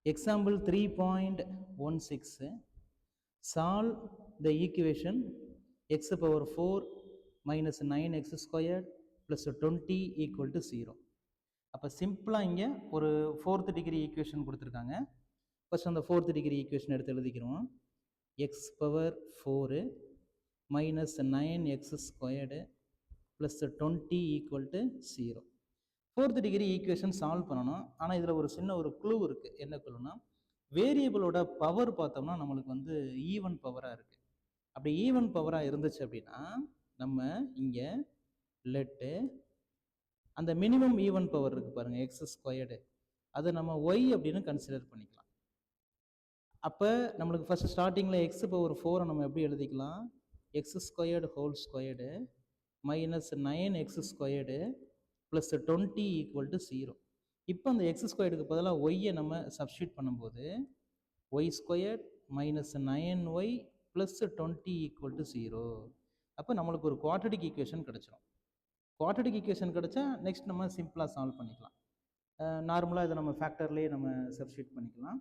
Example 3.16, solve the equation x power 4 minus 9x squared plus 20 equal to 0. அப்போ சிம்பிளாக இங்கே ஒரு ஃபோர்த் டிகிரி ஈக்குவேஷன் கொடுத்துருக்காங்க. ஃபர்ஸ்ட் அந்த ஃபோர்த் டிகிரி ஈக்குவேஷன் எடுத்து எழுதிக்கிறோம். X power 4 minus 9x squared plus 20 equal to 0. Fourth degree equation solve பண்ணணும். ஆனால் இதில் ஒரு சின்ன ஒரு க்ளூ இருக்குது. என்ன க்ளூனா, வேரியபிளோட பவர் பார்த்தோம்னா நம்மளுக்கு வந்து ஈவன் பவராக இருக்குது. அப்படி ஈவன் பவராக இருந்துச்சு அப்படின்னா நம்ம இங்கே லெட்டு அந்த மினிமம் ஈவன் பவர் இருக்குது பாருங்கள், எக்ஸ் ஸ்கொயர்டு, அதை நம்ம ஒய் அப்படின்னு கன்சிடர் பண்ணிக்கலாம். அப்போ நம்மளுக்கு ஃபஸ்ட் ஸ்டார்டிங்கில் எக்ஸ் பவர் 4 நம்ம எப்படி எழுதிக்கலாம், X squared whole squared minus 9x squared plus 20 equal to 0. இப்போ அந்த எக்ஸ் ஸ்கொயர்டுக்கு பதிலாக ஒய்யை நம்ம சப்ஸ்டியூட் பண்ணும்போது y squared minus 9y plus 20 equal to 0. அப்போ நம்மளுக்கு ஒரு குவாட்ரடிக் ஈக்குவேஷன் கிடச்சிரும். குவாட்ரடிக் ஈக்குவேஷன் கிடச்சா நெக்ஸ்ட் நம்ம சிம்பிளாக சால்வ் பண்ணிக்கலாம். நார்மலாக இதை நம்ம ஃபேக்டர்லேயே நம்ம சப்ஸ்டியூட் பண்ணிக்கலாம்.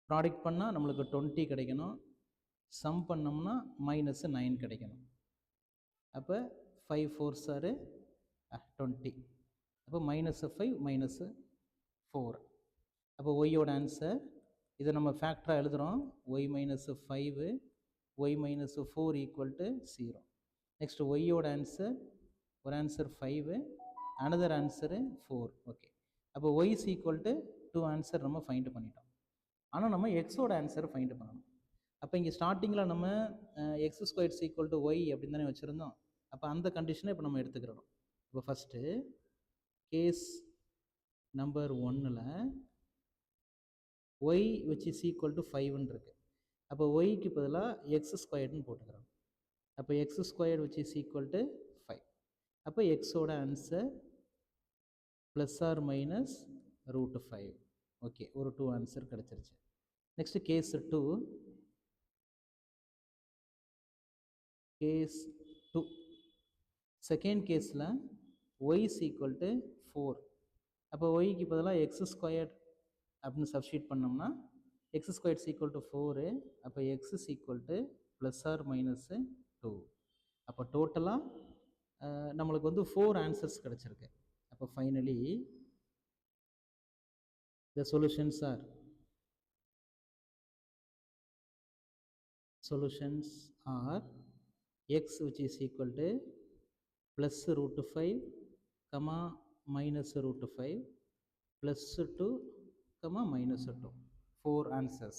ப்ராடக்ட் பண்ணால் நம்மளுக்கு 20 கிடைக்கணும், சம் பண்ணோம்னா மைனஸ் 9 கிடைக்கணும். அப்போ 5 4s are 20. அப்போ மைனஸ் 5 மைனஸ் 4. அப்போ ஒய்யோட ஆன்சர் இதை நம்ம ஃபேக்டராக எழுதுகிறோம். Y minus 5 y minus 4 equal to 0. Next ஒய்யோட ஆன்சர், ஒரு ஆன்சர் 5, அனதர் ஆன்சரு 4. ஓகே, அப்போ y is equal to 2 answer நம்ம ஃபைண்ட் பண்ணிட்டோம். ஆனால் நம்ம எக்ஸோட ஆன்சர் ஃபைண்ட் பண்ணணும். அப்போ இங்கே ஸ்டார்டிங்கில் நம்ம x square equal to y அப்படின்னு தானே வச்சுருந்தோம். அப்போ அந்த கண்டிஷனை இப்போ நம்ம எடுத்துக்கிறோம். இப்போ ஃபஸ்ட்டு கேஸ் நம்பர் 1ல் y which is equal to 5ன்னு இருக்குது. அப்போ ஒய்க்கு பதிலாக எக்ஸ் ஸ்கொயர்டுன்னு போட்டுக்கிறோம். அப்போ x square which is equal to 5. அப்போ எக்ஸோட answer plus or minus √5. Okay, ஒரு 2 ஆன்சர் கிடச்சிருச்சு. Next case 2. கேஸ் 2 செகண்ட் கேஸில் ஒய் இஸ் ஈக்குவல் டு 4. அப்போ ஒய்க்கு பதிலாக எக்ஸ் ஸ்கொயர்ட் அப்படின்னு சப்ஸ்டியூட் பண்ணோம்னா எக்ஸ் ஸ்கொயர் ஈக்குவல் டு 4. அப்போ x is equal to plus or minus 2. அப்போ டோட்டலாக நம்மளுக்கு வந்து 4 ஆன்சர்ஸ் கிடச்சிருக்கு. அப்போ finally the solutions are x which is equal to plus √5 comma minus √5 plus 2 comma minus 2. 4 answers.